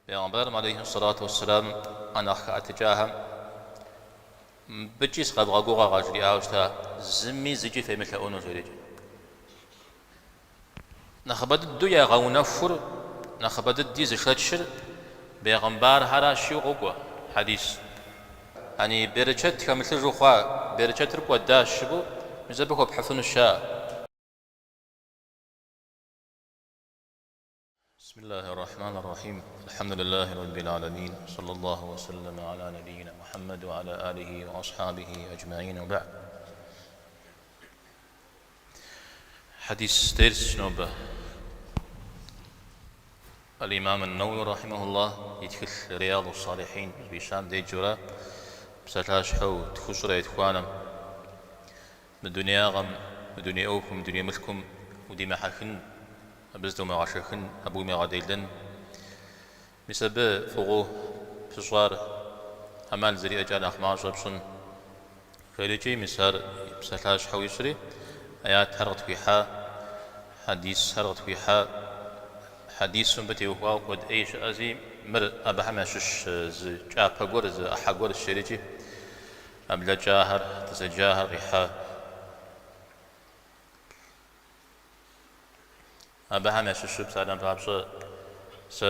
Peygamberim aleyhissalatu vesselam anakha atijaha bıçis qadğaguğa qajri ağışta zimmi zici femekha onu söyledi. Nakhabadı duya qawnafur nakhabadı diz şatşır Peygamber haraşi oqwa hadis. Hani bereket kamil ruha bereket rukwa dashibu mizabu bhafun sha. بسم الله الرحمن الرحيم الحمد لله رب العالمين صلى الله وسلم على نبينا محمد وعلى آله وأصحابه أجمعين وبعد حديث درس نوبة الإمام النووي رحمه الله يدخل رياض الصالحين بشام دي جرا بسلاش حو تخسر يتخوانا بالدنيا غم بالدنيا أوكم بالدنيا ملكم ودي محاكن بزدو ما عشاكن أبو ما غاديلن بسبب فوقو فصار أمال زري أجال أخمار جبسن خيرجي مسار بسلاش حو يسري آيات هرغت فيها حديث هرغت فيها حديث بتي وقاو قد ايش ازي مر ابها شش جا بقور ز احقور الشريجي ابلا جاهر تسجاهر ريحا ابها شش بسالم رابش س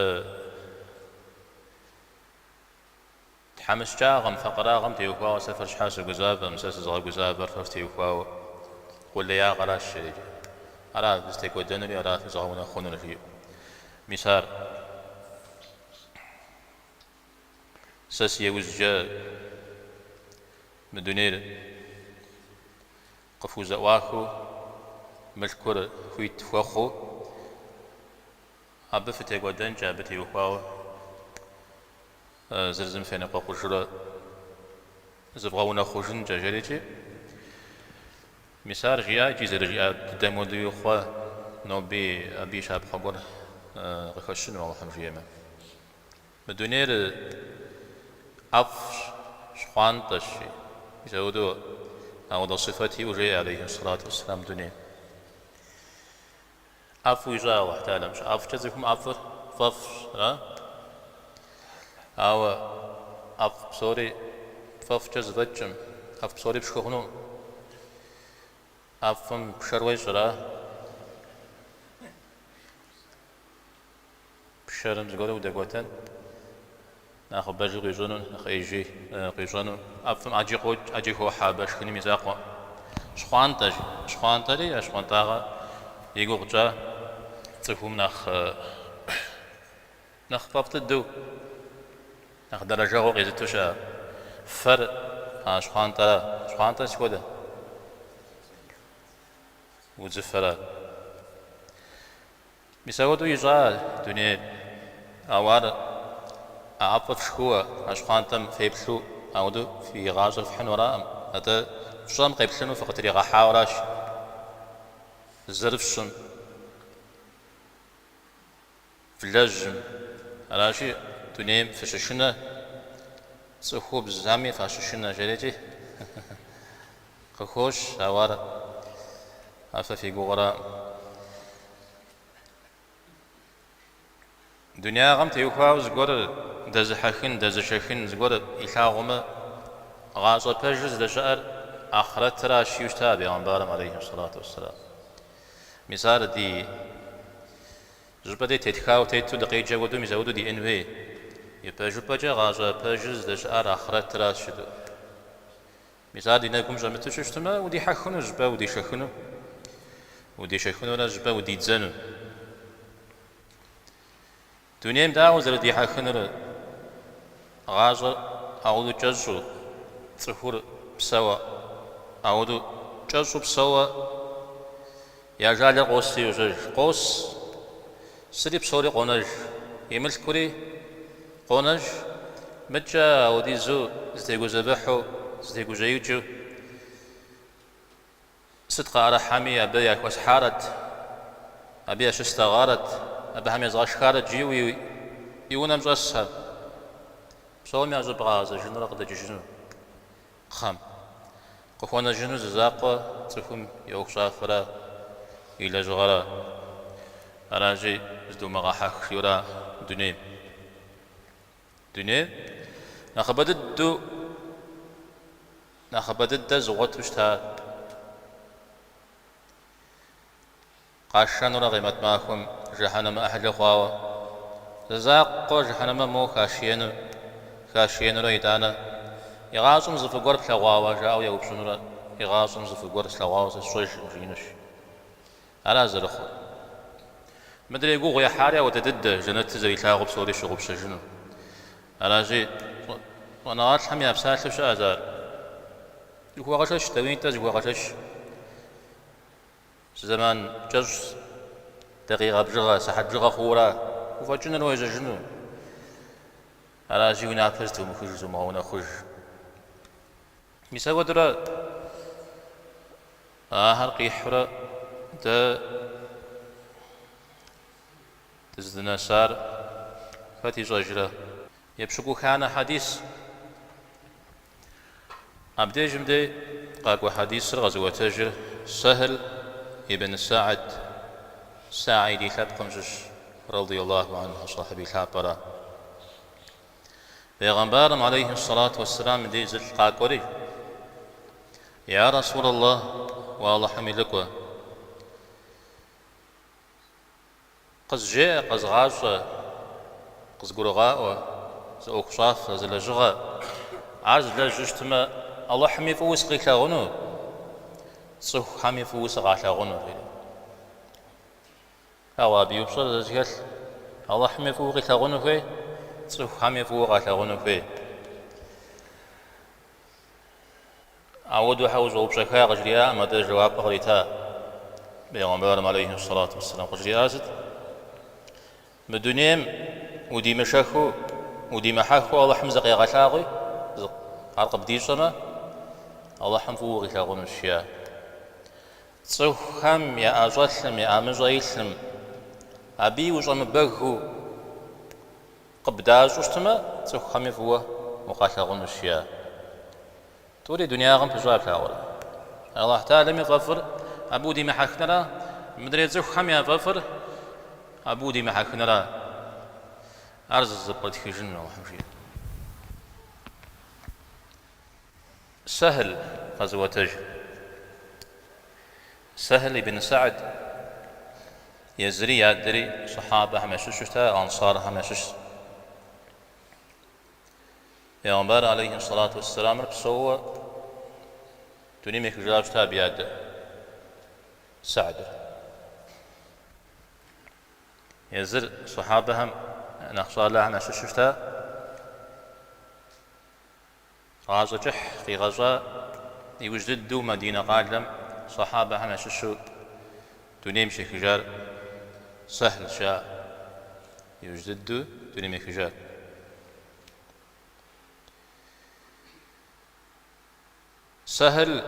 تحمس جاغم فقراغم تي وقاو سفر شحاس غزاب مساس زغ غزاب فرفتي وقاو قول يا قراش الشريجي ارا بستيكو دنري ارا زغونا خونر فيه مسار ساسيا وزجا مدونير قفوز واخو ملكور خويت فوخو أبفتي قدن جابتي وخاو زرزم فينا قاقو جرا زبغاونا خوجن جاجريجي مسار جيا جيزر جيا دمو ديو خوا نوبي أبي شاب خبر غخشن والله جيما مدونير أفش شخوانتش يزودو أو صفتي وجي عليه الصلاة والسلام دوني أفو يجا الله تعالى مش أف جزيكم أفر ففش أو أف بصوري فف جز بجم أف بصوري بشكوخنو أفم بشروي شرا بشرم زغورو ودغوتن ناخذ باجي قيجونون خيجي قيجونون افهم اجي هو حابش كني ميزاقو شخوانتاري اشخوانتاغا يغوجا تفهم ناخ فافتدو ناخ درجه هو قيزتوشا فر شخوانتا شكودا وزفرا مساودو يجال دنيا أوار أعطف شكوى أشخانتم في بلو أودو في غاجر في حنورا هذا شام قبلنو فقط ريغا حاوراش الزرف شم في اللجم راشي دنيا فششنا سخو بزامي فششنا جريجي خخوش أوار أفا في غورا دنيا غم تيوخاو زغور دزحخن زغور إلهاغما غاصة بجز دشأر آخرت ترى شيوشتا بيغمبارم عليه الصلاة والسلام مثال دي جبدي تتخاو تيتو دقي جاودو مزاودو دي انوي يبجو بجا غاصة بجز دشأر آخرت ترى شدو مثال دي ناكم جامتو ششتما ودي حخنو جبا ودي شخنو نجبا ودي تزنو دنيا مداو زردي حاخنر غاجر أودو جزو تفور بسوا أودو جزو بسوا يا جالي قوسي وجج قوس سري بسوري قونج يمل كوري قونج متجا أودي زو زديقو زبحو زديقو جيوجو صدق على حامي أبيا كوس حارت أبيا شستغارت أبهم يزغش خارج جيوي يونا مزغسها بصوم يا زبغاز جنو رقد جنو خام قفونا جنو زاقة تفهم يوكشا فرا إلى جغرا أراجي زدو مغاحك يورا دنيا دنيا نخبدد زغوت وشتا قاشان رغمت معكم جهنم أهل خواوا زاق جهنم مو خاشين ريدانا يغاصم زفقور بلغواوا جاو يوبسون يغاصم زفقور بلغواوا سويش مجينش على زرخو مدري يقول يا حاريا وتدد جنت زي تلاغو بسوري شغو بسجنو على جي وانا غاش حمي ابسال شو ازار يقول غشش توين تز يقول غشش زمان جز دقيقة بجغة ساحة بجغة خورا وفاجنا نويز جنو على جي ونا فزتو مخرج وما هنا خرج مساوى درا هرقي حرا دا تزدنا سار فاتي زجرة يبشكو كان حديث عبدي جمدي قاقوا حديث غزوة تجر سهل ابن ساعدي ثابقمجش رضي الله عنه صاحبي الحابرة پیغمبرم عليه الصلاة والسلام دي زل قاقوري يا رسول الله والله حملك قز جاء قز غاصة قز قرغاء زأوكشاف زلجغة عرض لجشتما الله حمي فوس قيكا غنو صح حمي فوس غالا غنو هوا بيوبصر زجل الله حمي فوس قيكا غنو في صح حمي فوس غالا غنو في عودوا حوز وبشكا غجريا مدى جواب غريتا بيغمبرم عليه الصلاة والسلام غجريا زد مدنيم ودي مشاكو ودي محاكو الله حمزق يا غشاغي عرق بديشنا الله حمفو غشاغون الشيا تصوحم يا أجلم يا أمجيلم أبي وجم بغو قبداج وشتما تصوحم يفوه مقاشاغون الشيا توري دنيا غم تجاب لاولا الله تعالى مغفر أبو دي محاكنا مدري تصوحم يا غفر أبو دي محاكنا أرز الزبط في جنة وحمشي سهل غزوة تجر سهل بن سعد يزري يدري صحابة همششتا أنصار همشش پیغمبر عليه الصلاة والسلام ربسوا تنمي كجابشتا بياد سعد يزر صحابة هم نخصى الله عن ششتا غازة جح في غزة يوجد دو مدينة قادم صحابة هم ششو تنيم شكجار سهل شاء يوجد دو تنيم شكجار سهل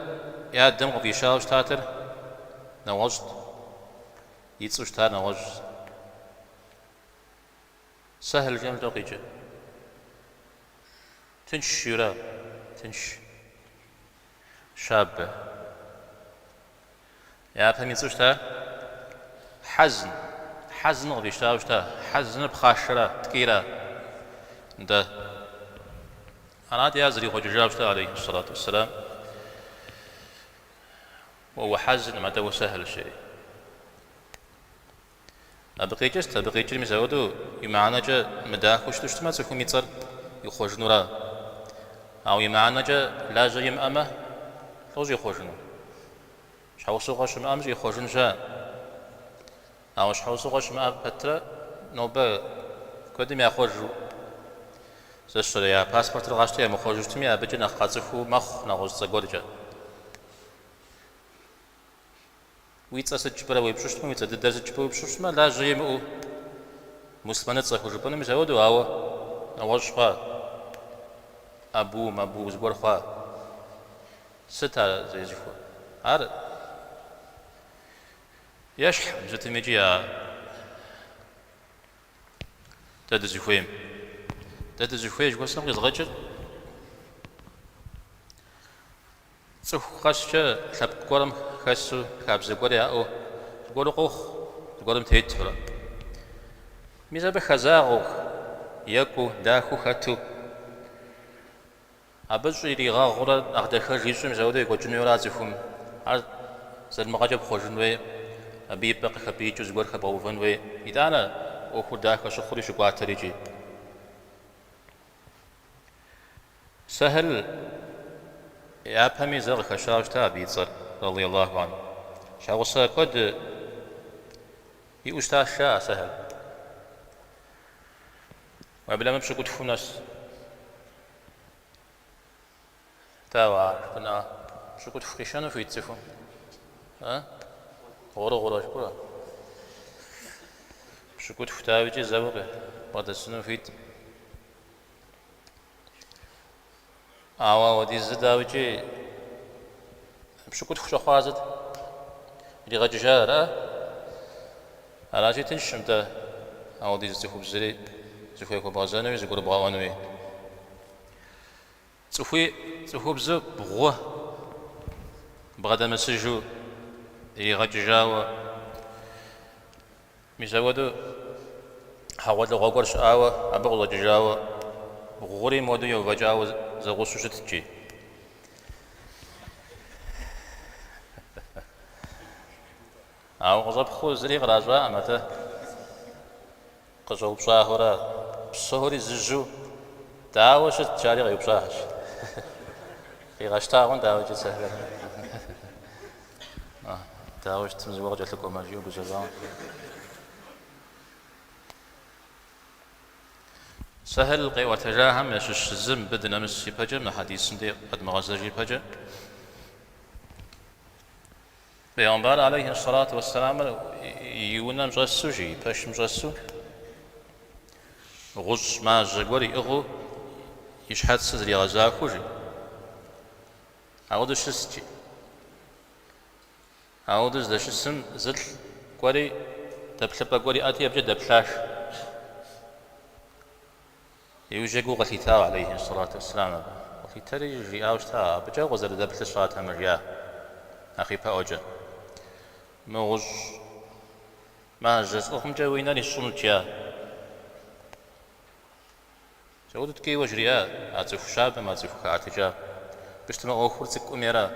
يادم في شاوش تاتر نوجد يتسوش تار نوجد سهل جمل دقيقة تنش شورا تنش شاب يا فهمي تسوشتا حزن غبيشتا وشتا حزن بخاشرة تكيرا ده أنا يازري خو جابشتا عليه الصلاة والسلام وهو حزن ما تو سهل الشيء بقيتش مساودو يمعنا جا مداخوش تشتما تكون يتصر يخرج نورا أو يمعنا جا لا جا يمأمه لوز يخرجنو شحال سوغاش مأمج يخرجن جا أو شحال سوغاش مأم بترا نوبا قدم يخرجو زشتر يا باسبورت رغاشتي مخرجوش تميا بجنا خازفو مخ نغوز زغورجا ويتصل برا ويبشوش ما يتصل درجة برا ويبشوش ما لا جاي مو مسلمانات صحوا جبنا مش هودو هوا نواج خا أبو زبور خا ستا زي جفوا عار يش جت ميجيا تدزفويم جوا سام يزغجر صح خاشة شاب قرم خاشو خابز قريا أو قرقوخ قرم تيتورا ميزا بخزاغو يكو داخو خاتو أبز يريغا غورا أخدخل ريشم زودة يقولون يرازفهم هذا المغاجب خوجن وي أبي بقى خبي جزء غور خبوفن وي إذا أنا أخو داخل شخوري شو قاتريجي سهل يابهمي زغ خشاشتا بيتصر رضي الله عنه شاوصا قد يؤستا شاء سهل وبلا ما بشو قد فناس تاوار كنا شو قد فخيشانو في يتسفون ها غورا شكرا شو قد فتاوجي زوغه بعد السنو فيت ودي زداوجي بشو قد خشو خوازد اللي غجارة على شيء تنشم ده دي زخوب زري زخوي كوبازانوي زغور باوانوي زخوب زو بغوه بغدا مسجو اللي غجاوا ميزاودو حاول غوغور شاوا ابغلو جاوا بغوري مودو يوجاوا زغوسو شتجي غزب خو زري غرازوا متى قزو بصاهورا بصهوري زجو داوش تشاري غيب صاحش في غشتاغون داوش سهل داوش تمزوغ جاتلكم ماجيو بزران سهل قي وتجاهم يشش الزم بدنا مسي بجا من حديث دي قد مغزجي بجا بيغمبار عليه الصلاة والسلام يونا مجسو جي باش مجسو غز ما جغوري اغو يشحات سزري غزاكو جي عودو شسجي عودو زدش السن زل قوري دبلبا قوري آتي أبجد دبلاش يوجيقو غثيتاو عليه الصلاة والسلام غثيتاري يجي آوشتا بجا غزر دبل الصلاة مريا أخي باوجا موج ما جز أخم جاوينا للصنوتيا جودت كي وجريا أتف شاب ما أتف كاتجا بشتما أخر تك أميرا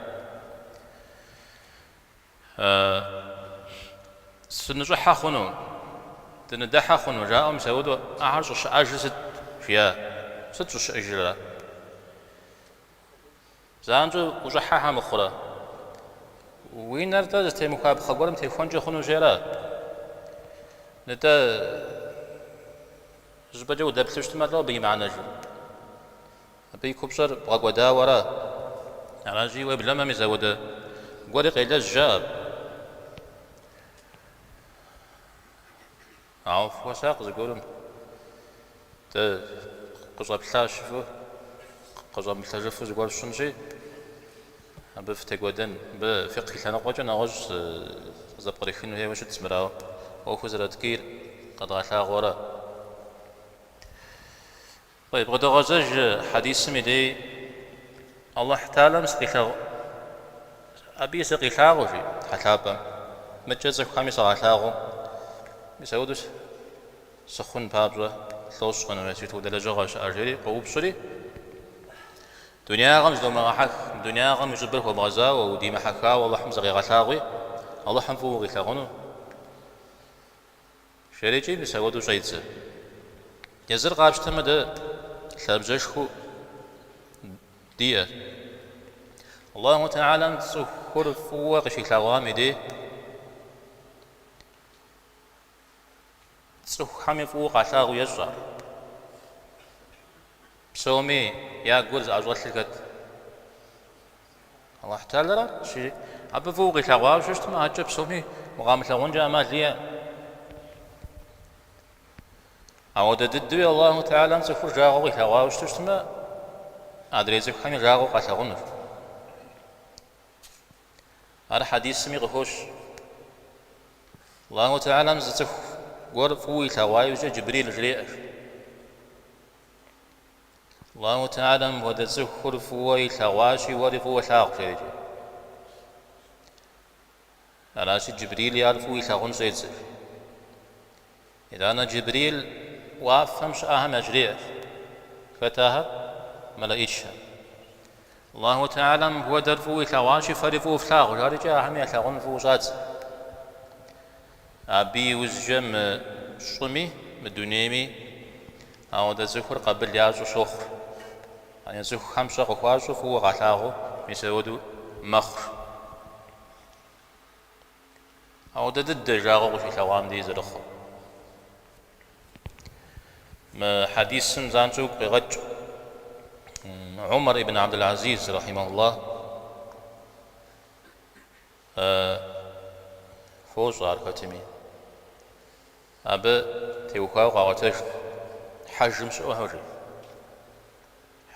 سنجو حاخنو تندى حاخنو جاء مسعود أعرش أجلس فيها ستوش أجلا زانجو وجحها مخرا وين نرتا جت مخاب خبرم تلفون جو خنو جرا نتا زبجو دبلشت ما لو بي معنا جو بي كبشر بغدا ورا على جي وبلا ما مزوده قولي قيل الجاب عوف وساق زقولم قصب ثاشفو قصب ثاشفو زقول شنجي بفتقودن بفقه لنا قوجن أغج زبقريخين وهي وش تسمراو وخزر تكير قد غشا غورا طيب غدا غزج حديث مدي الله تعالى مسقيخا أبي سقيخاغو في حتابا متجزك خامس غشاغو بيسودش سخن بابرا ثوش قنوة يسوي دلجة غاش أرجلي قوب شري دنيا غمز دو مغحك دنيا غمز جبر هو بغزا ودي محكا والله حمز غي غشاغي الله حنفو غي ثاغونو شريجي بيسودو شيتس يزر غابش تمد ثابجشخو ديا الله تعالى تسخر فوق شي ثاغامي دي تسخ حمي فوق عشاغ يجرى بسومي يا قرز أجوال الله تعالى شيء أبى فوق ثاغوا وششت ما هجب بسومي مقام ثاغون جاء ما ليه أود ددوي الله تعالى تسخر جاغو ثاغوا وششت ما أدري زك حمي جاغو قثاغون هذا حديث سمي غفوش الله تعالى مزتخ ورفوي ثوايج جبريل جريء الله تعالى ودزخ ورفوي ثواشي ورفوي ثاق جريء على جبريل يعرفوي ثاقون سيدز إذا أنا جبريل وافهمش اهم اجريه فتاها ملائكه الله تعالى هو درفو ثواشي فرفو فلاغ جاري جا هم يثغون فوزات ابي وزجم صمي مدونيمي او ذكر قبل يازو صخر يعني زخ خمسه قواشو فو غثاغو مسودو مخر او ضد جاغو في ثوام دي زرخ ما حديث زانتو قرج عمر بن عبد العزيز رحمه الله فوز عرفتمي أبا تيوكاو قاوتش حجم سوى هوري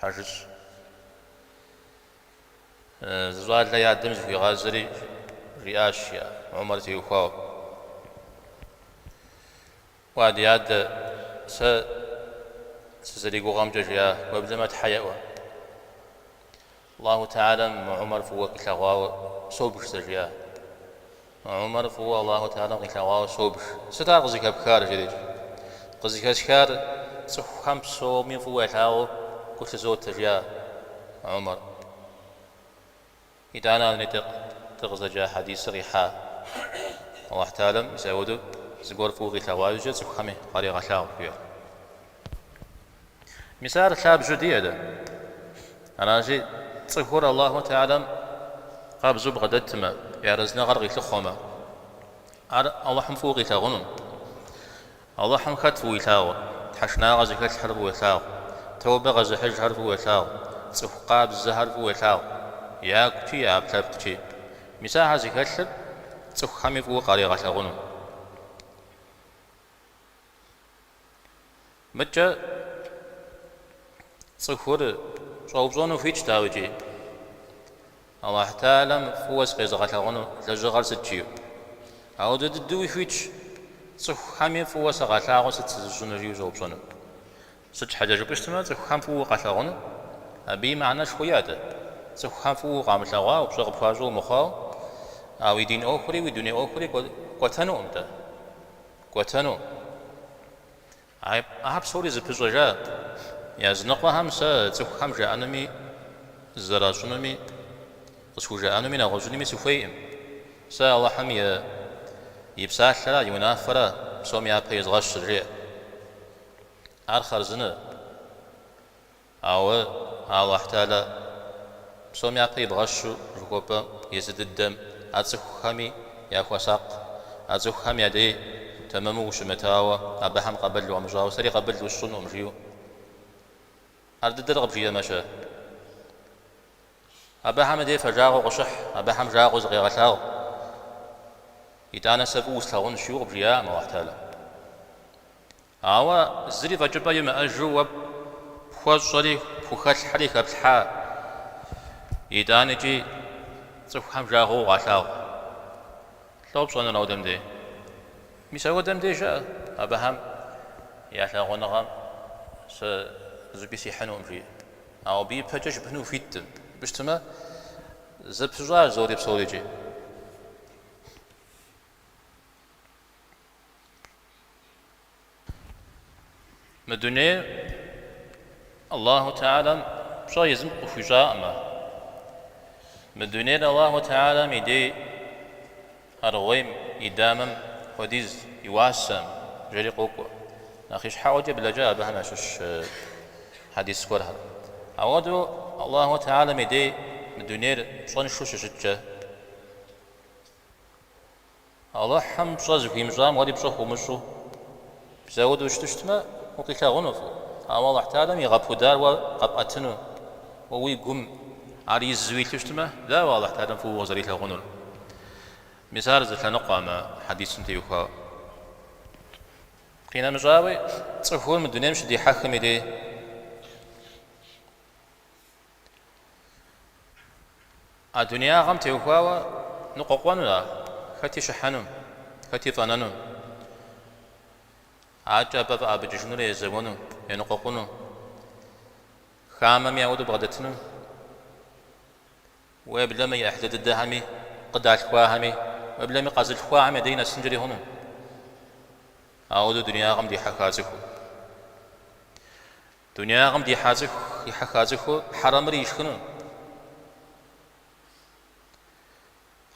حجز زوال لا يعدمز في غازري رياشيا عمر تيوكاو وعد يعد سزريقو غامججيا وابدما تحيأوا الله تعالى مع عمر فوق كلاغاو صوبش سجيا عمر فوق الله تعالى كلاغاو صوبش ستا غزيك بكار جديد غزيك اشكار صح خمسة من فوق كلاغاو كل زود تجيا عمر إذا أنا نتق تغزجا حديث ريحا الله تعالى يسودو زغور فوق كلاغاو جد صح خمي قري غشاو فيه مثال شاب جديد أنا جي تصور الله تعالى قابزو بغدتما يارزنا غرغي تخوما الله حم فوقي تاغنم الله حم خطفو يتاغ حشنا غزي كتحرب ويتاغ توبة غزي حج حرب ويتاغ تصف قابز حرب ويتاغ يا كتي يا بتبكتي مثال هزي كتحرب تصف خمي فوق قريغة تاغنم متى تصور صوبزون فيتش تاوجي الله تعالى فوز قيزغة غنو لجغر ستجيو أو ددوي فيتش صح حمي فوز غتاغو ستزون ريو صوبزون ست حاجة جبشتما صح حم فوق غتاغونو أبي معنى شويات صح حم فوق عم تلاغا وبصغ بفاجو مخاو أو يدين أخري ويدوني أخري قوتانو أمتا قوتانو أحب سوري زبزوجا يا زنقة همسة صح حم جانمي زراشونمي قصوجا أنا من أغزني مسوفيم سأل الله حمي يبساش لا ينافرة سومي أبيز غش الريع آخر زنا أو الله تعالى سومي أبيز غشو ركوبا يزيد الدم أتسخ خمي يا خساق أتسخ خمي يدي تمامو شمتاوى أبهم قبل ومجاو سري قبل وشون ومجيو أرد درغب جيدا مشا أباهم دي فجاغو قشح أباهم جاغو زغيغتاغ إتانا سبو سلاغون شيوغ بجياء ما واحتالا أوا زري فجبا يما أجو وبخوز صري بخوخات حريك بسحا إتانا جي زغيغم جاغو غتاغ لوب صنع نودم دي ميساو دم دي جاء أباهم يعتاغون غام سزبيسي حنو مجي أو بي بجاج بنو فيتم بشتما زبزوار زوري بصوريجي مدني الله تعالى بشا يزم قفجاء ما مدني الله تعالى ميدي أرويم إدامم وديز يواسم جري قوكو ناخيش حاوجة بلا جاء بها ماشوش حديث كورها أودو الله تعالى ميدي مدونير صن شو شجة الله حم صز في مزام ودي بصخو مشو بزود وشتشتما وقيل غنفو الله تعالى يغبو دار وقبأتنو ووي قم علي الزويل تشتما لا والله تعالى فو وزريت غنل مثال زت نقام حديث تيوكا قينا مجاوي تصفون من دنيا مش دي حاكم دي الدنيا غم تيوكاوا نقوقونا ختي شحنم ختي ظننم عجب أبجشنو يزمونو ينقوقونو خامم يعود بغدتنو ويبلما يحدد الدهمي قد الخواهمي ويبلما قازل الخواهمي دينا سنجري هنا أعود الدنيا غم دي حكازكو دنيا غم دي حازك يحخازك حرام ريشخنو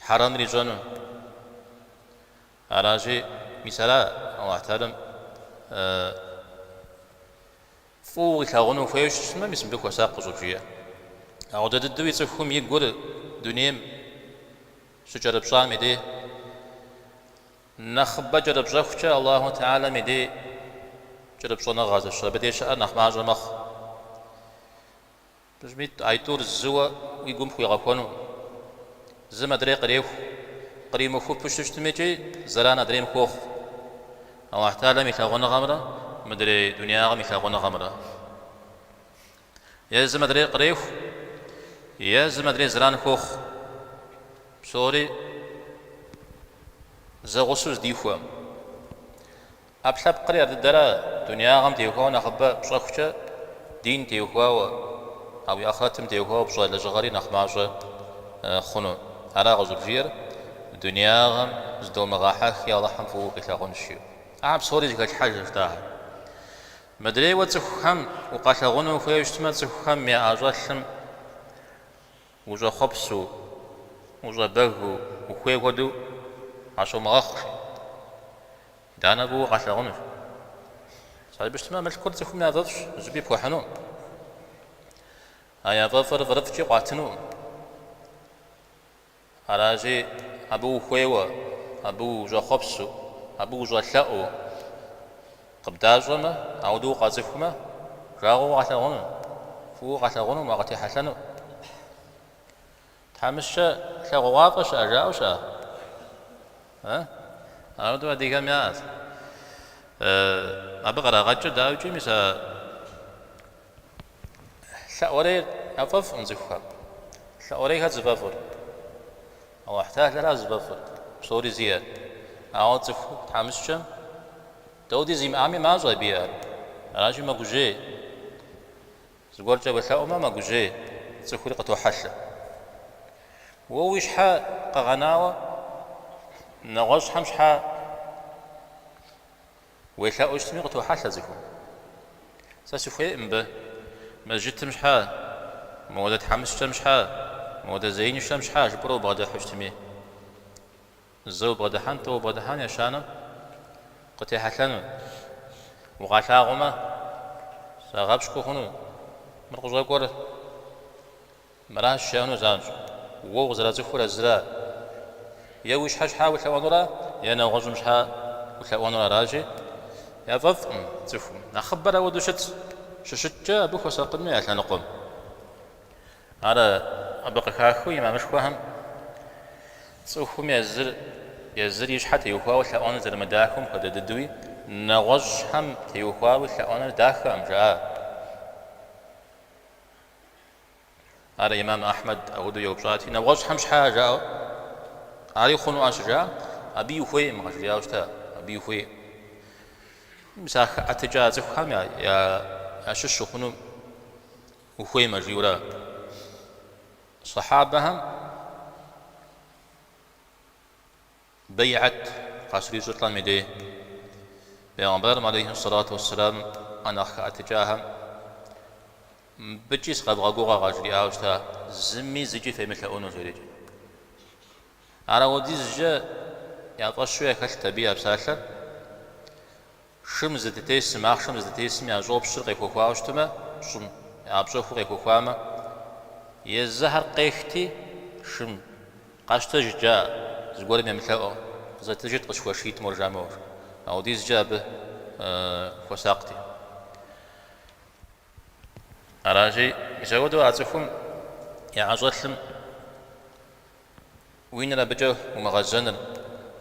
حرام ريجانو أراجي مثلا الله تعالى فوق ثاغنو فيش ما مسم بك وساق زوجية أو تدوي تفهم يقول دنيا سجر بشام مدي نخبة جرب زخشة الله تعالى مدي جرب صنا غاز الشرب بديش أنا خماج مخ بجميت عيطور الزوا ويقوم خوي غفونو زما دري قريم خوف بشتش تميجي زرانا دريم خوخ الله تعالى مثل غنا غمرة مدري دنيا مثل غنا غمرة يا زما دري قريف يا زما دري زران خوخ بصوري زغسوس ديفوا أبشاب قرية الدرا دنيا غم تيوكوا نخبة بشخشة دين تيوكوا أو يأخاتم تيوكوا بشغل لجغاري نخماجة خنو على غزو الجير دنيا غم زدو مغاحاك يا الله حنفو قتلاغون الشيو بصوري ذيك الحاجة فتاها مدري وتسخم وقتلاغون وفيشتما تسخم يا أجاسم وجا خبسو وجا بغو وخوي ودو عشو مغاخش دانا بو قتلاغون صار بيشتما ملكور تسخم يا ضفش زبي بوحنو هيا ظفر ظرفتي قاتنو أراجي أبو خويوة أبو جا خبسو أبو جا ثلاؤو قبداجوما عودو قازفهما راغو قتلاغون فو قتلاغون ما قتي حسنو تحمشة ثغواقش أجاوشا ها أردو أديك ميات أبغى غجو داوجي مسا ثأوري أفف انزفها ثأوري هزفافر أو أحتاج لها زفافر بصوري زياد أعود زفو تحمشة دودي زي معامي ما زوي بيها راجي ما جوجي زقول جاب ثأو ما جوجي زفوري قطو حشة وويش حا قغناوة نغوش حمش حا ويثأو اجتمي قطو حشة زفو ساسفوي إمبه مسجد مش حا مودة حمشة مش حا مودة زين مش حا جبرو بغدا حجتمي الزو بغدا حان تو بغدا حان يا شانم قتي حسنو وغاشاغما ساغبش كوخنو مرقوز غور مراش شانو زانج وو زرا زفور زرا يا وش حاج حاول ثوانورا يا انا غوز مش حا وثوانورا راجي يا فف زفو نخبر ودشت ششتجا بوخ وساقني عشان نقوم هذا أبقى كاخوي ما مش فاهم صوفهم يزر يشحت يوخوا وثأون زر مداكم هذا ددوي نغج هم تيوخوا وثأون داخم جاء هذا إمام أحمد أودو يوبشاتي نغج هم شحاجة علي خنو أشجع أبي يخوي ما أشجع وشتا أبي يخوي مساخ أتجاز خام يا أشش خنو وخوي مجيورا صحابهم بيعت قصري زطلان مدي بيغمبر عليه الصلاة والسلام أنا أتجاهم بجيس قد غاقوغا غاجري آوشتا زمي زجي في مثل أونو زريج على ودي زجا يعطشوية كالتا بيها بسالة شمز دتيس ماخ شمز دتيس ميا جوب شرقي كوكوا آوشتما شم يعبشو فوقي كوكواما يزهر قيختي شم قاشتا جا زقول ميا مثل أو زتجد قشوشيت مرجامور أو ديز جابه وساقتي أراجي يسودوا أعزفهم يعجلهم وين ربجه ومغزنا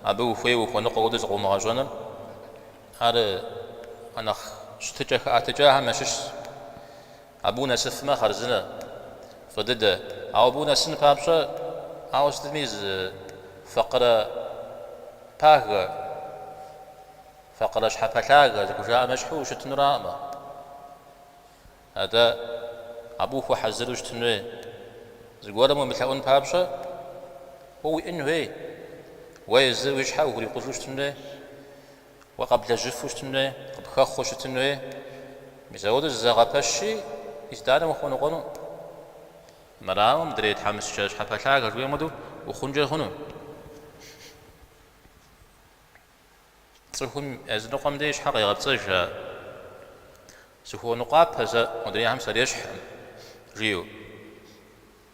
أبو فيه وخنق ودز ومغزنا هذا أنا شتجه أتجاه مشش أبونا سثما خرزنا فضد أو أبونا سن بابشة أو استميز فقرة باغ فقرة شحبتاغ زكوجا مشحوش تنراما هذا أبوه وحزروش تنوي زقوله مو مثل أون بابشة هو إنه ويزوج حاول يقولوش تنوي وقبل جفوش تنوي قبل خخوش تنوي ميزود الزغابشي يستعمل مخون قانون مراهم دريت حمس شاش حفشاك شوية مدو وخنجر خنو تصحون أزنقم ديش حقيقة بتصجها سهو نقاب هذا مدري هم سريش ريو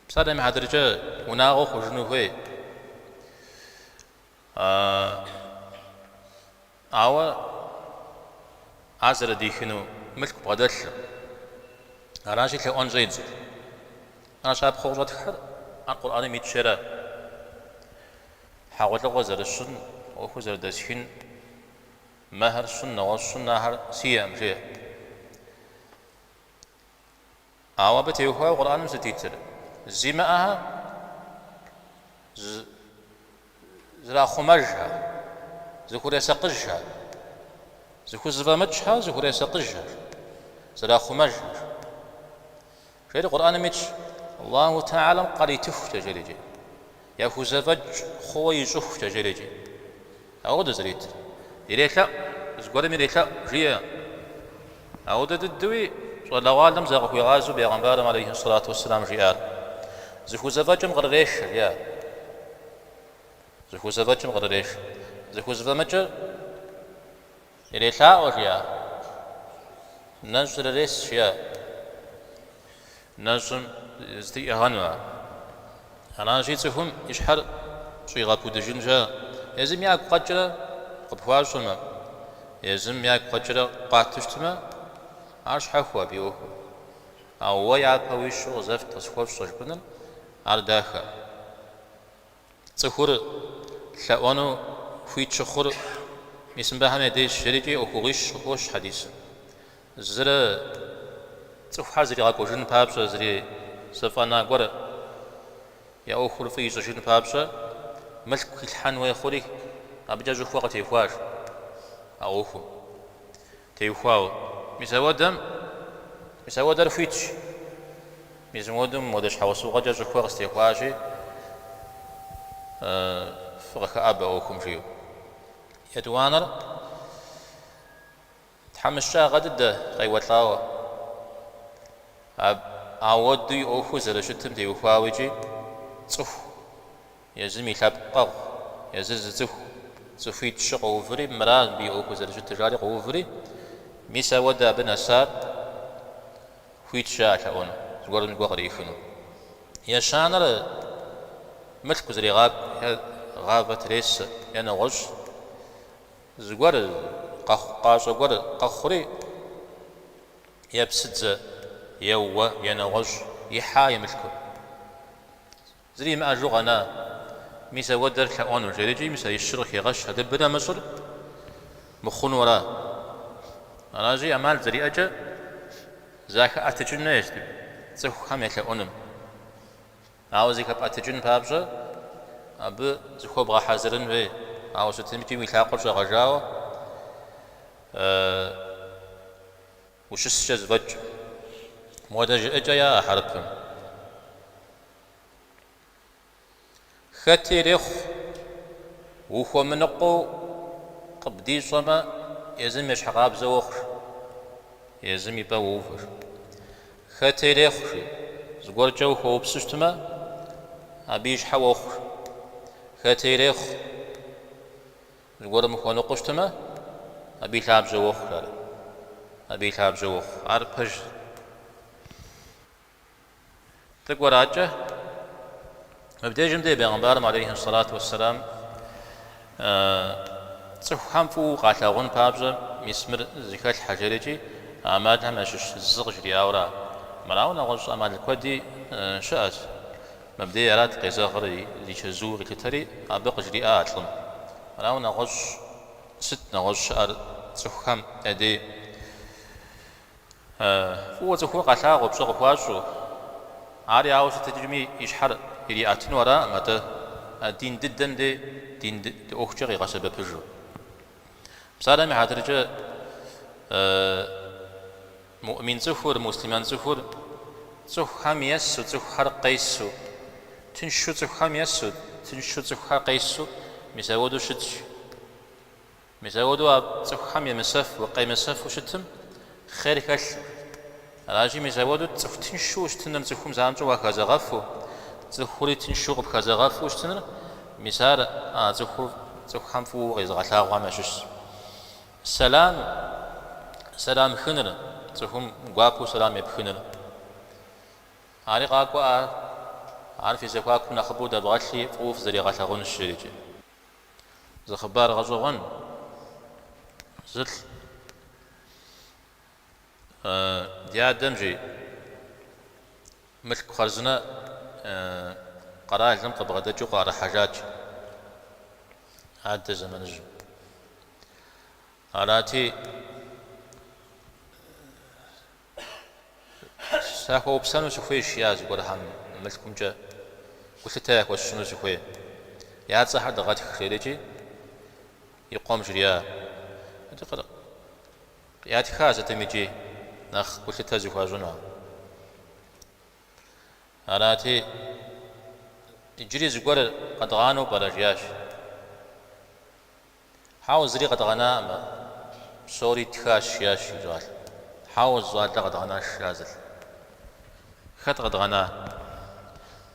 بسادة مع درجة وناغو خجنو هوي أوا عزر ديخنو ملك بغدل أراجي لأون زيدزو أنا شاب خوجات خر القرآن ميتشرا حاول غزر السن وخزر دسخين مهر السنة والسنة هر سيام شيء أوا بتيوها القرآن مستيتر زماءها زرا خمرها زكورة سقجها زكو زفامتشها زكورة سقجها زرا خمرها شيء القرآن ميتش الله تعالى قريتف تجريجي ياخو زفج خوي يشوف تجريجي أود زريت إليك زقول ميريك ريا أود الدوي صلى الله عليه وسلم يغازو بيغمبار عليه الصلاة والسلام ريال زكو زفجم غريش ريا زكو زفجم غريش زكو زفمجر إليك ريا نزل ريس ريا نجم زتي هانوا أنا جيتهم يشحر شوي غابو دجنجا يزم ياك قجرة قبواجما يزم ياك قجرة قاتشتما عاش حفوا بيوه أو ويا بويش غزفت تصفوف صجبنا على داخل تصخور شأوانو في تشخور اسم بهم يديش شريجي وخوغيش خوش حديث زر تصف حزري غاكوجن بابسا زري سفانا غور يا أخر في جن بابسا ملك الحن ويخوري أبجا جوخ وقت يفواج أو أخو تيفواو مسودم مسودر فيتش مسودم مودش حوسو غجا جوخ وقت يفواجي فغك أب أو أخم فيو يدوانر تحمشا غدد غيوتلاو أودي أخو زرشتم تيفواوجي صف يزمي لابقاو يزز صف صفيت شقوفري مراد بي أخو زرشت تجاري قوفري ميسا ودا بنسات فيت شاكاون زغور نغوري يفنو يا شانر ملك زري غابة ريس يانا غش زغور قاش غور قخري يبسد يوا يانا غش يحاي ملكو زري ما أجوغنا ميسا ودر كأون جريجي ميسا يشرخ يغش هدبنا مصر مخون ورا أنا جي أمال زري أجا ذاك أتجن يشتي زخ هم يكأونم أو زي كاب أتجن بابجا أب زخو بغا حازرن وي أو ستمتي ويلاقر جغجاو وشس جزبج مودج أجا يا أحربهم خاتيريخ وخو منقو قبدي صما يزم يشحقاب زوخر يزم يبا ووفر خاتيريخ زغور جو خو بسشتما أبيش حوخر خاتيريخ زغور مخو نقشتما أبي لعب زوخر أبي لعب زوخ عربج تقول راجه مبدأ دي بيغمبارم عليه الصلاة والسلام تصحو حنفو قاتلاغون بابزا مسمر زكاة الحجريجي أمادها ماشش الزغج لأورا مراونا غش أماد الكودي شأت مبدأ يراد قيزاغري لشزوغي كتري أبق جريئة أطلم مراونا غش ستنا غش تصحو حم أدي فو تصحو قاتلاغو بشغو بواشو عاري عاوش تجمي يشحر إلي أتن وراء متى دين ددن دين أخشى غصب بجو بصراحة مع درجة مؤمن زفور مسلمان زفور زخ هم يسو زخ حر قيسو تنشو زخ هم يسو تنشو زخ حر قيسو مساودو شتش مساودو زخ هم يمسف وقي مسف وشتم خير كل راجي مزودو تفتن شو اشتنر تخوم زامجو وكذا غفو تخوري تنشو بكذا غفو اشتنر مثال تخور تخام فو غيز غلا غامشش سلام خنر تخوم غابو سلام يبخنر عاري قاكو عارف إذا كاكو نخبو دبغتلي فوف زري غتغون الشريجي زخبار غزوغن زل ديا دمجي ملك خرزنا قرار لم قبغدا جو قرار حاجات عاد زمن الجو علاتي ساكو بسانو سخوي شياز قرهم ملكم جا قلت تاك وشنو سخوي يا تصحر دغات خيريجي يقوم جريا تقرا يا تخاز تميجي نخ قلت تزخوا جنا علاتي يجري زغور قدغانو برجياش حاول زري قدغنا سوري تخاش ياش جوال حاول زوال قدغنا شازل خط قدغنا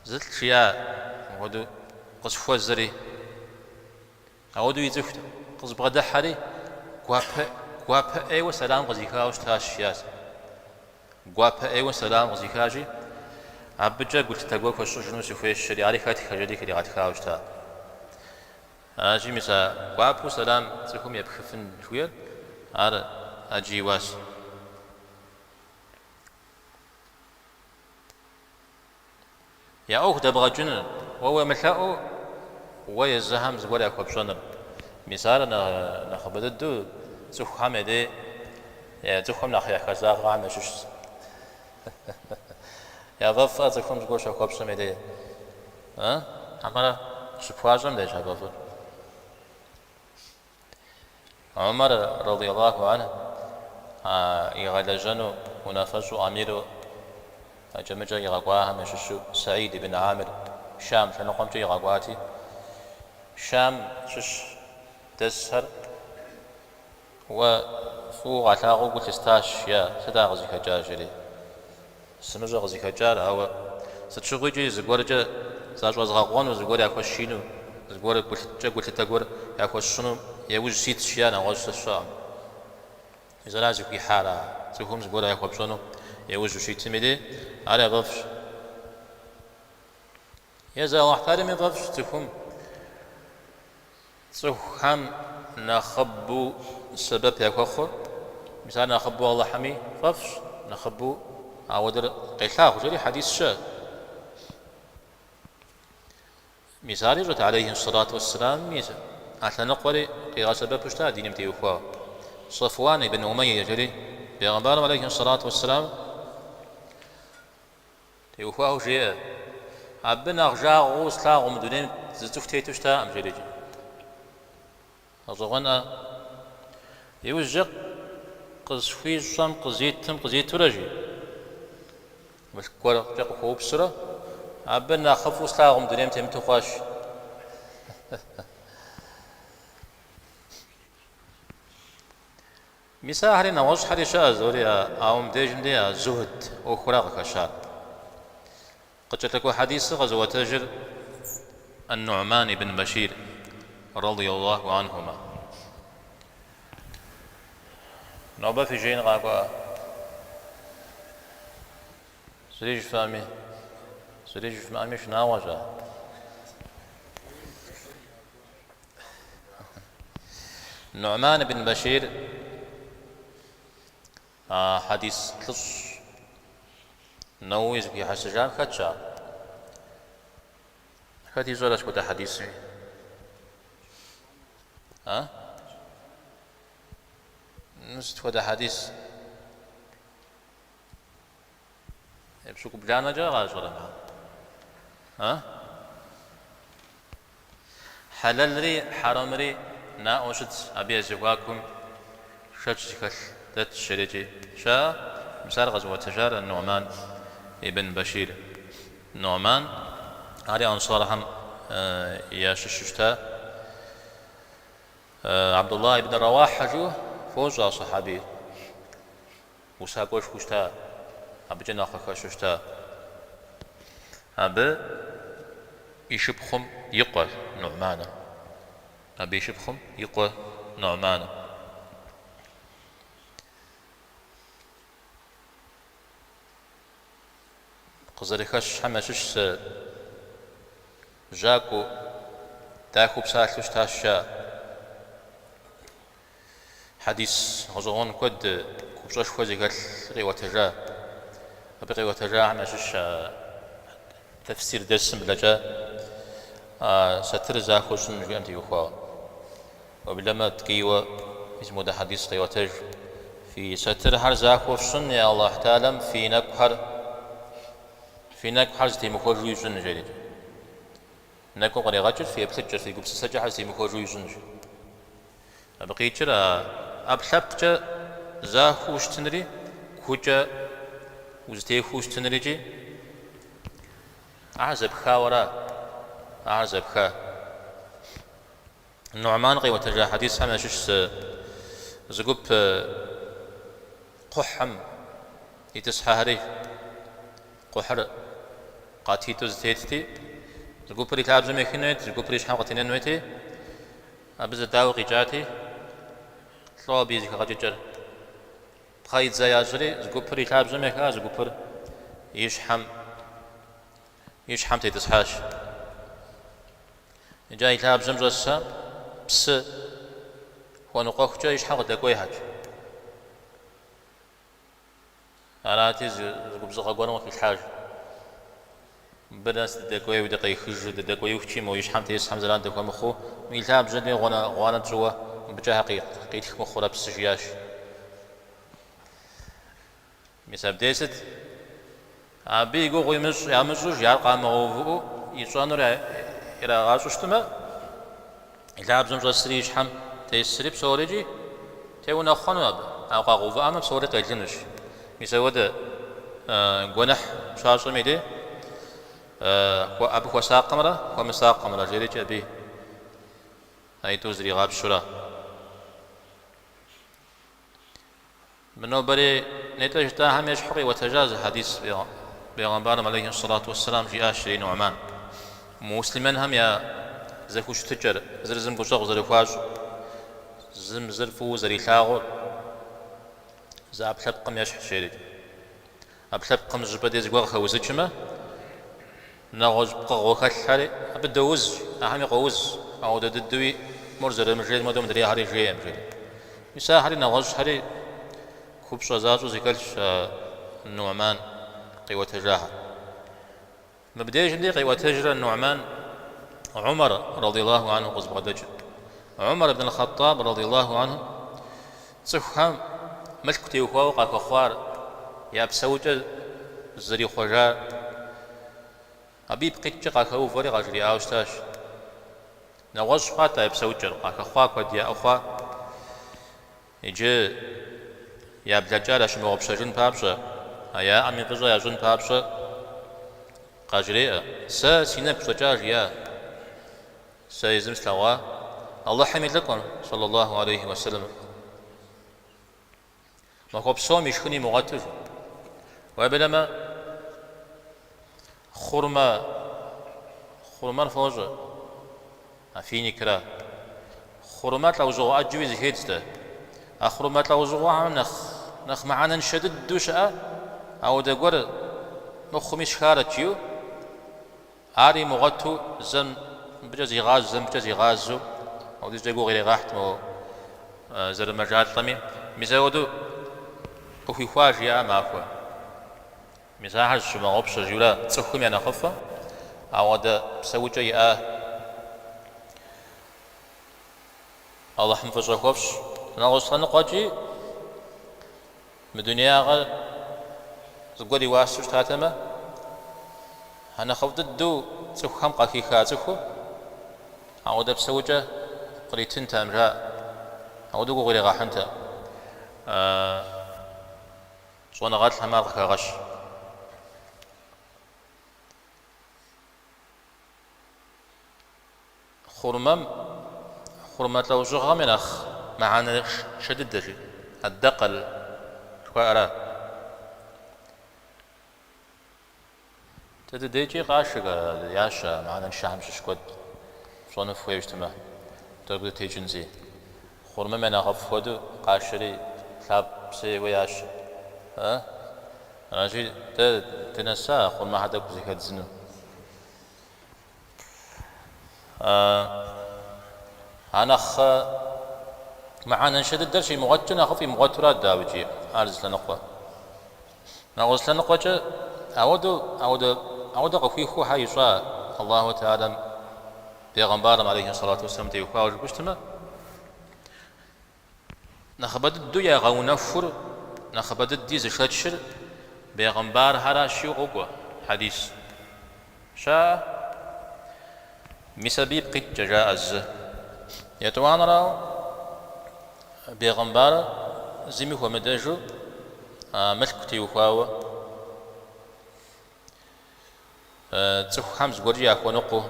زلت شيا ودو قصفوا الزري أودو يزفت قصب غدا حري قواب أيوة سلام غزيكا وشتاش ياس قواب أيوة سلام غزيكاجي عبجا قلت تقوى كوشو شنو سوفي الشري علي خاتي خجدي كري غاتكا وشتا أجي مسا قواب سلام تكم يبخفن شوية على أجي واس يا أوه دبغا جنن وهو ملحقه ويزهم زوالي أكواب شنر مثال نخبددو زخ حمدي يا زخم نخيا خزاغ عمشش يا ضفا زخم زغوش أكواب شمدي ها عمرا شفواجم ليش هبافر عمر رضي الله عنه يغلجنو ونافسو أميرو جمجا يغاقواها مششو سعيد بن عامر شام شنو قمت يغاقواتي شام شش تسهر وفو غتاغو قلت استاش يا سدا غزي كجاجري سنوجا غزي كجار هو ستشغي جي زغورجا زاجوا زغاقوان وزغور ياكو شينو زغور قلت تغور ياكو شنو يوج سيت شيانا غوش الشام إذا لازم في حالة تفهم زغور ياكو شنو يوجو شي تمدي على ضفش يزا واحترم ضفش تفهم تفهم نخبو سبب يكوخر مثلا نخبو الله حمي ضفش نخبو عودر قيثاق جري حديث شا مثالي رد عليه الصلاة والسلام ميزة أحلى نقوري قيغا سبب اشتا دين متيوخوا صفوان بن أمية جري بيغمبار عليه الصلاة والسلام تيوفاه جاء عبنا غجا غوص لا غمدونين زتفتي تشتا أم جريجي أظغنا يوجق قزفي الشام قزيت ترجي بس كورا جاق خوب سرا عبنا خفوص لا غمدونين تمتو خاش مساحري نوش حري شا زوريا أوم ديجن ديا زهد أو خراغ كشار قد تكو حديث غزوة تجر النعمان بن بشير رضي الله عنهما نوبة في جين غاقوا سريج فامي شناوجا النعمان بن بشير حديث تلص نويز في حسجان خدشا خدي زولش بدا حديثي ها نست ودا حديث يبسوك بلانا جا غاز ولا ما ها حلال ري حرام ري نا اوشت ابي ازواكم شتشكل ذات الشريجي شا مثال غزوة تجار النعمان ابن بشير نعمان علي أنصارهم يا ششتا عبد الله بن رواحة جو فوز صحابي وساقوش وشتا أبي جناخك شوشتا أبي يشبخم يقوى نعمان أبي يشبخم يقوى نعمان قزريخش حمشش جاكو تاكو بسالوش تاشا حديث غزغون كود كوبشاش خوزي قال غيوة أبي غيوة جا حمشش تفسير درس بلجا ستر زاخوش نجيم تيوخوا وبلما تكيوا اسمه ده حديث غيوة في ستر هر زاخوش يا الله تعالى في نكحر زتي مخرج يجن جديد نكو قري غاجر في بلجر في قبس سجح زتي مخرج يجن بقيتر أبلبت زاخوش تنري كوجا وزتي خوش تنريجي أعزب خاورا أعزب خا النعمان غي وتجا حديث هم شش زقب قحم يتسحاري قحر قاتيتو زتيتي زقب ريت عبز مكنت زقب ريش حقتين نوتي أبز داو قيجاتي طلوا بيزك غاجر خايد زياجري زقب ريت عبز مكا زقب يشحم تيتسحاش جاي تلعب زمزة بس ونقاك جاي يشحق دقوي حاج على زقب زغاقوانا وكي الحاج بدأت دقوي ودقي خج دقوي وكي مو يشحم تيسحم زلان دقوي مخو ميلتاب جدي غوانا جوا بجا حقيق قيتك مخو لابس جياش مساب ديست أبي يقول يمشوا يارقى مغوفو يصانر إلى غاشوشتما إذا أبزم جسري يشحم تيسري بسوريجي تيونا خانو أو قاغوفو أما بسوري قيلنش مسود جنح شاشة ميدي أبو خساق مرة ومساق مرة جريج أبي هاي توزري غاب شورا منو بري نتجتا هم يشحقي وتجاز حديث بيغمبارم عليه الصلاة والسلام جاء شري نعمان مسلما هم يا زفوش تجر زرزم بوشاق زرفاج زم زرفو زري لاغو زاب حبقم يشح شري أبحبقم زبدي زغوغ خوزجما نغوز بقى غوخال حالي أبدوز أهم يقوز أو ددوي مرزر مجرد مدوم دري هاري جي مجرد مسا هاري نغوز هاري خوب شازاتو زيكالش النعمان قوة جاها مبدأ جندي قوة تجرى النعمان عمر رضي الله عنه قصب عمر بن الخطاب رضي الله عنه صفهم ملكتي وفوق كخوار يا بسوجة زري خجار أبي بقيت جا كهو فري غجري أوستاش نواش قاتا بسوجة كخوا كديا أخوا يجي يا بلجارة شمو بشجن بابشة يا أمي قزا يا جن بابشة قاجري سينا بشجاج يا سيزم سلوا الله حمد لكم صلى الله عليه وسلم ما هو بصوم يشكني مغتر وبلما خرما فوجا فيني كرا خرمات لو زغوا أجوز هيدسته أخرمات لو زغوا نخ معانا نشدد دوشة أو دقور مخمش خارجيو عاري مغتو زم بجزي غاز زم بجزي غازو أو دي جاقو غير غاحت مو زر مجال طمي مزاودو أخي خواج يا مافوا مزاحج شما غبش جولا تسخم يا نخفة أو دا بسوجة يا الله حمفظ غبش نغص نقاجي مدنيا غل زقولي واسوش تاتما أنا خفت الدو تسخم قاكي خازخو أو دا بسوجة قريتين تامرا أو دو غير غاحنتا صونا غات الحمار غش خرمات لو جغا من أخ معانا شدد الدقل شوارا تديجي قاشق ياشا معنا الشام شكود صنف ويجتمع تقدر تيجنزي خرم من أخف ودو قاشري ثاب سي وياش ها راجي تنسى خرم حدا كوزي كتزنو أنا معنا نشد الدرشي مغتنا خفي مغترات داوجي أرز لنقوة نغوص لنقوة أود قفي خو حيشا الله تعالى بيغمبارم عليه الصلاة والسلام تيوخوا وجبشتما نخبد الدنيا غو نفر نخبد الديز شتشر بيغمبار هرا شيو غوغوا حديث شا مسبيب قد جاء الزه يتوان راو بيغمبار زمي هو مدجو ملك تيوخوا تسخ حمز غوريا خونقو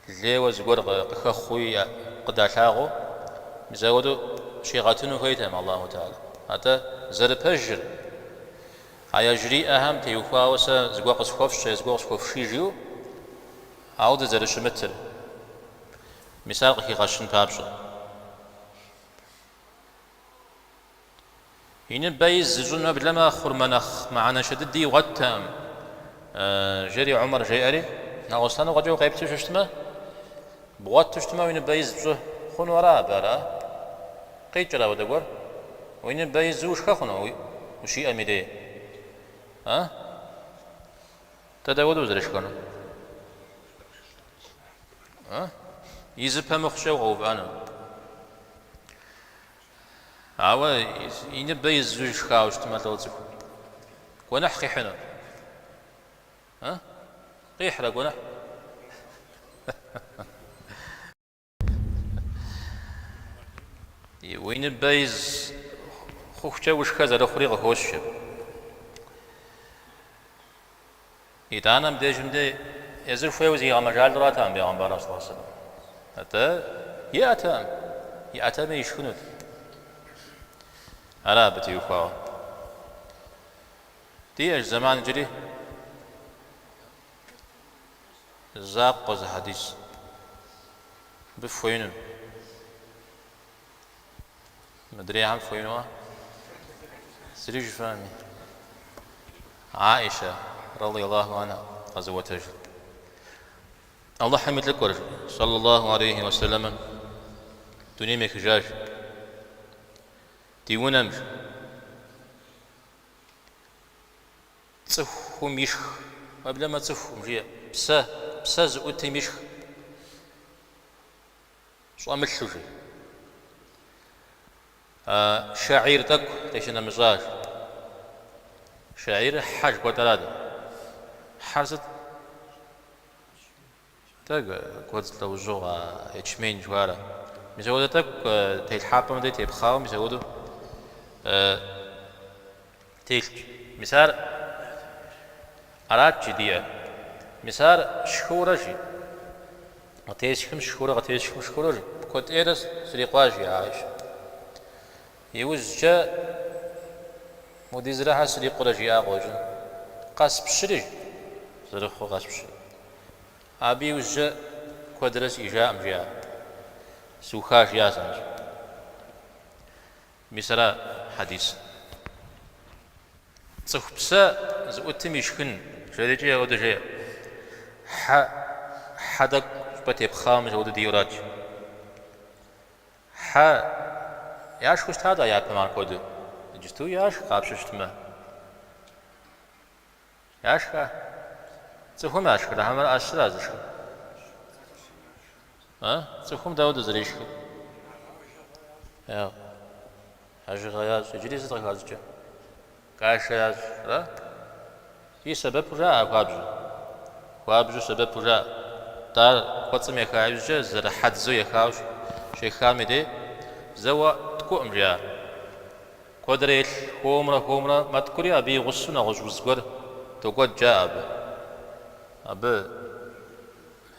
لي وزغور قخوي قداشاغو مزودو شيغاتنو هيتم الله تعالى حتى زربجر هيا جري اهم تيوخوا وسا زغوقس خوفش زغوقس خوفشيجو عود زرش متر مثال قي غشن بابش هنا بايز زجنا بلما خرمنخ معنا شدد دي وقتام جري عمر جيري ناوستانو غجو قيبتي ششتما بغات تشتما وين بايز بزو خون ورا برا قيجرا ودغور وين بايز وش خخنو وشي اميدي ها تداودو زرش كانو ها يزبها مخشو غوبانو عوا ين بايز وش خاوش تما توزك وانا حقي حنا ها قيح لك وانا وين بايز خوخشا وش كذا رخريغ خوش إذا مديجم دي يزر فوزي عم رجال دراتهم بيغمبر صلى الله عليه وسلم حتى يأتم يشكنود على بتي وفاو دي زمان جري زاق قز حديث بفوينو مدري عم فوينو سريج فامي عائشة رضي الله عنها غزوة الله حمد لك صلى الله عليه وسلم دوني مكجاج ديونمش تصفو ميشخ قبل ما تصفو مجيه بسا زقوتي ميشخ شو عمل شوشي شعير تك تيشنا مزاج شعير حاج قتلاده حرزت تك قلت لو جوغا اتشمين جوارا مسودو تك تيلحابم دي تيبخاو مسودو تيلج مسار أراد جدية مسار شكورة جي غتيشكم شكورة جي كنت إيرس سريقواجي عايش يوز جا مديزرها سريقورة جي آغوجن قاسب الشري زرخو قاسب الشري أبي وجا كودرس إجاء مجاء سوخاش ياسنج مسرا حديث صف بسا زوتي مشكن شريجي أو دجي حدك بتيب خامس أو ديوراج ياش كشت هذا يا بمار كودو جستو ياش قابشت ما ياش تفهم ياش كده هم أشرا زش تفهم داود زريش يا حاجة غياز جديد زتغ هذا كاش ياز لا في سبب رأى قابجو سبب رأى دار قطم يخاوش زر حد زو يخاوش شيخامي دي زوا تكو أمريا قدريل هومرا ما تكوري أبي غصنا غزوزغر تقول جاء أبي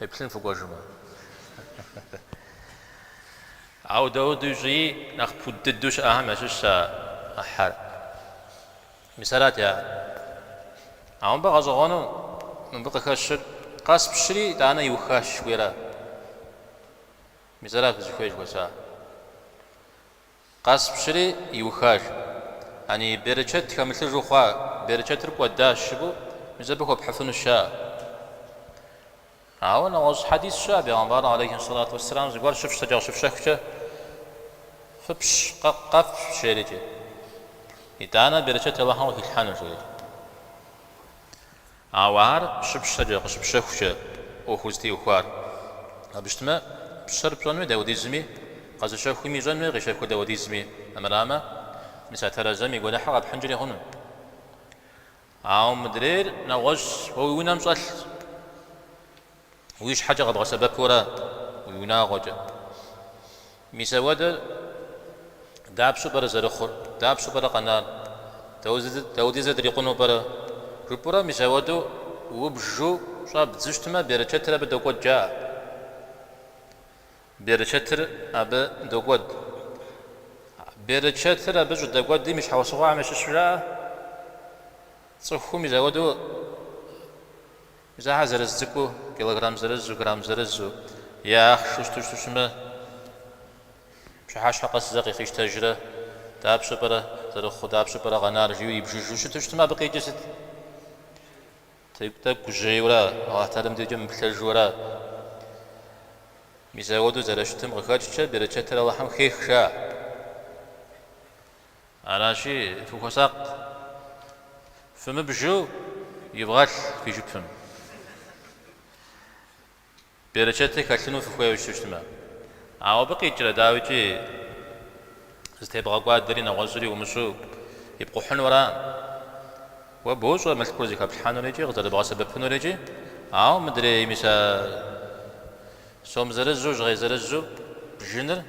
هبلين فوق جمع عودو دوجي نخبود الدوش أهم أشياء أحر مثالات يا عم بغزغانو من بقى خشر قاس بشري دانا يوخاش ويرا مزراف زخويج وسا قاس بشري يوخاش يعني برشت كمثل جوخا برشت ركوا داش شبو مزبخو بحثون الشاء عاونا وز حديث شاب يا عمر عليه الصلاة والسلام يقول شوف شجع شوف شخشة فبش قف شيريتي يتانا برشت الله هو في الحانة شيريتي عوار شوف شجع شوف شخشة وخوزتي وخوار بشتما بشر بجانوي داودي زمي قاز شخوي ميجانوي غي شخو داودي زمي أمراما مسا ترزمي يقول حقا بحنجري هنا عاو مدرير نوغش هو وينام صل ويش حاجة غبغى سبب ورا وينا غجا ميساود داب سوبر زرخور داب سوبر قنار داودي زد ريقونو برا ربورا ميساودو وبجو صاب زشتما بيرشتر أب دوغود جا بيرشتر أب دوغود بيرشتر أب جو دوغود دي مش حوصوا عمش الشراء صخو ميساودو ميسا زرزكو كيلوغرام زرزو غرام زرزو يا أخ شوش ما شحاش حقس زقي خيش تجرة داب شبرة زرخو داب شبرة غنار جيوي بجوجو شتوش ما بقي جسد تيبتك جيورا أحترم دي جم بتلجورا ميساودو زرشتم غخاجشة برشتر الله هم خيخشا على شي فوكساق فم بجو يبغاش في جب فم برشتك كلنو في خوي وشتما عاو بقي جرا داويجي استبغى قاد درينا غزري ومشو يبقوا حنورا وبوش ومسكوزي كابحانو ريجي غزر بغا سبب فنو ريجي عاو مدري ميسا سوم زرزو غي زرزو بجنر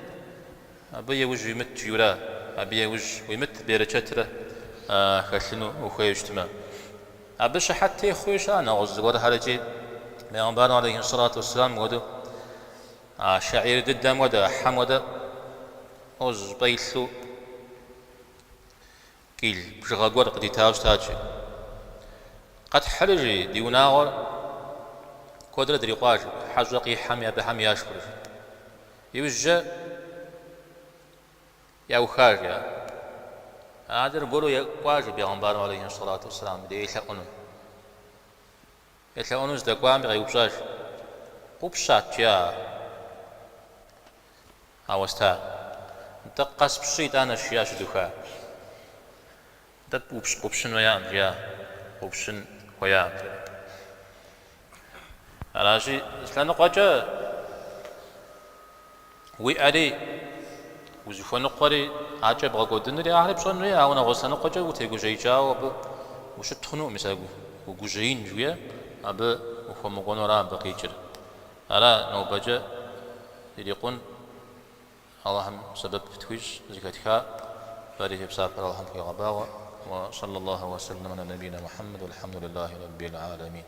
أبي يوج يمت يورا أبي يوج ويمت برشتره كلنو وخوي وشتما أبش حتى خويش أنا غزر هرجي بيغمبر عليه الصلاة والسلام ودو شعير ددام ودا حم ودا أوز بيثو كيل بشغاقور قدي تاوش تاجي قد حرجي ديوناغور كودر دريقاج حزقي حميا بحميا شكرج يوجه يا خارجا هذا قولوا يقاج بيغمبر عليه الصلاة والسلام دي يثقونه يتلاقونه زدقوام بغي وبشاش وبشات يا أوستا دقس بشيت أنا شياش دوخا دب وبشن ويام يا وبشن ويام على شيء سلنا قاجا ويأري وزفون قاري عجب غاقودن ري أهل بشان ويا أونا غسنا قاجا وتيجو جيجا وش تخنو مساقو وجوجين جويا أبى وخمقون ورا بقيتر على نوبجة يقول اللهم سبب تكويج زكاتها فريه بسافر اللهم في غباوة وصلى الله وسلم على نبينا محمد والحمد لله رب العالمين.